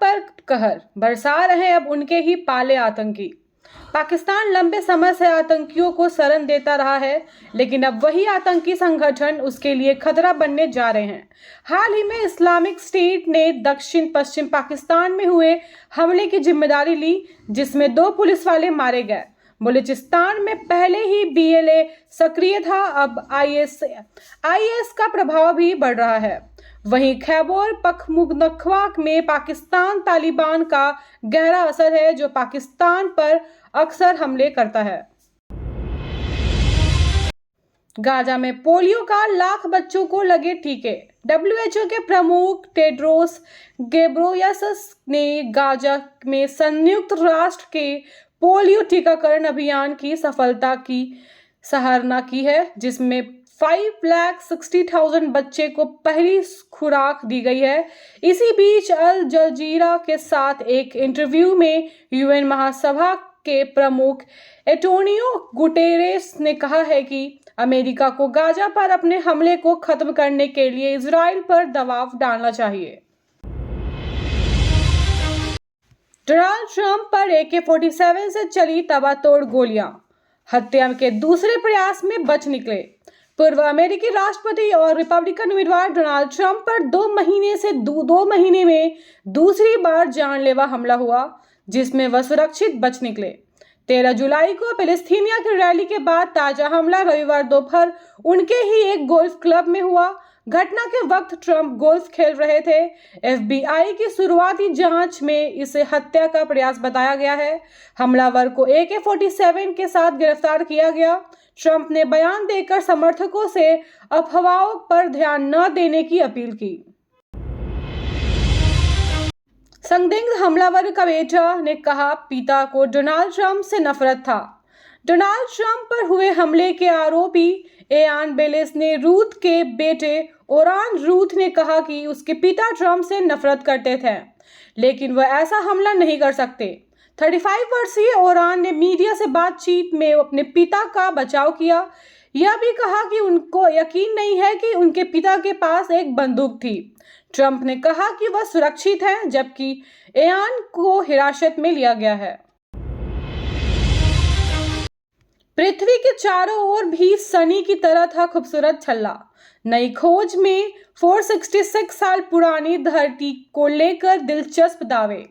पर कहर बरसा रहे अब उनके ही पाले आतंकी। पाकिस्तान लंबे समय से आतंकियों को शरण देता रहा है, लेकिन अब वही आतंकी संगठन उसके लिए खतरा बनने जा रहे हैं। हाल ही में इस्लामिक स्टेट ने दक्षिण पश्चिम पाकिस्तान में हुए हमले की जिम्मेदारी ली, जिसमें 2 पुलिस वाले मारे गए। बलूचिस्तान में पहले ही BLA सक्रिय था, अब IS का प्रभाव भी बढ़ रहा है। वहीं खैबर पख्तूनख्वा में पाकिस्तान तालिबान का गहरा असर है, जो पाकिस्तान पर अक्सर हमले करता है। गाजा में पोलियो का लाख बच्चों को लगे टीके। WHO के प्रमुख टेड्रोस घेब्रेयेसस ने गाजा में संयुक्त राष्ट्र के पोलियो टीकाकरण अभियान की सफलता की सराहना की है, जिसमें 5,60,000 बच्चे को पहली खुराक दी गई है। इसी बीच अल जजीरा के साथ एक इंटरव्यू में UN महासभा के प्रमुख एंटोनियो गुटेरेस ने कहा है कि अमेरिका को गाजा पर अपने हमले को खत्म करने के लिए इजराइल पर दबाव डालना चाहिए। डोनाल्ड ट्रंप पर AK-47 से चली तबातोड़ गोलियां, हत्या के दूसरे प्रयास में बच निकले। पूर्व अमेरिकी राष्ट्रपति और रिपब्लिकन उम्मीदवार डोनाल्ड ट्रंप पर 2 महीने में दूसरी बार जानलेवा हमला हुआ, जिसमें वह सुरक्षित बच निकले। 13 जुलाई को पैलेस्टीनिया की रैली के बाद ताजा हमला रविवार दोपहर उनके ही एक गोल्फ क्लब में हुआ। घटना के वक्त ट्रंप गोल्फ खेल रहे थे। FBI की शुरुआती जांच में इसे हत्या का प्रयास बताया गया है। हमलावर को AK-47 के साथ गिरफ्तार किया गया। ट्रंप ने बयान देकर समर्थकों से अफवाहों पर ध्यान न देने की अपील की। संदिग्ध हमलावर का बेटा ने कहा, पिता को डोनाल्ड ट्रंप से नफरत था। डोनाल्ड ट्रंप पर हुए हमले के आरोपी एयान बेलेस ने रूथ के बेटे ओरान रूथ ने कहा कि उसके पिता ट्रंप से नफरत करते थे, लेकिन वह ऐसा हमला नहीं कर सकते। 35 वर्षीय ओरान ने मीडिया से बातचीत में अपने पिता का बचाव किया। यह भी कहा कि उनको यकीन नहीं है कि उनके पिता के पास एक बंदूक थी। ट्रंप ने कहा कि वह सुरक्षित हैं, जबकि एयान को हिरासत में लिया गया है। पृथ्वी के चारों ओर भी शनि की तरह था खूबसूरत छल्ला। नई खोज में 466 साल पुरानी धरती को लेकर दिलचस्प दावे।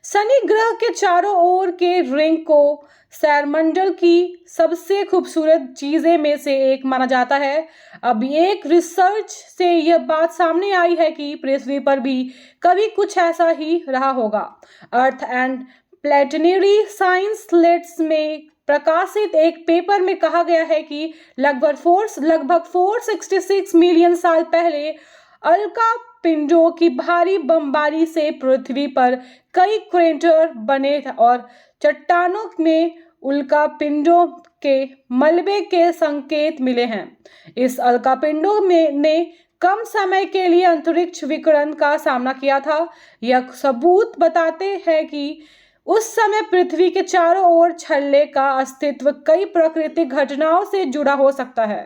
शनि ग्रह के चारों ओर के रिंग को सौरमंडल की सबसे खूबसूरत चीजें में से एक माना जाता है। अब एक रिसर्च से यह बात सामने आई है कि पृथ्वी पर भी कभी कुछ ऐसा ही रहा होगा। Earth and planetary science let's में प्रकाशित एक पेपर में कहा गया है कि लगभग 466 मिलियन साल पहले उल्का पिंडों की भारी बमबारी से पृथ्वी पर कई क्रेटर बने और चट्टानों में उल्का पिंडों के मलबे के संकेत मिले हैं। इस उल्का पिंडों ने कम समय के लिए अंतरिक्ष विकिरण का सामना किया था। यह सबूत बताते हैं कि उस समय पृथ्वी के चारों ओर छल्ले का अस्तित्व कई प्राकृतिक घटनाओं से जुड़ा हो सकता है।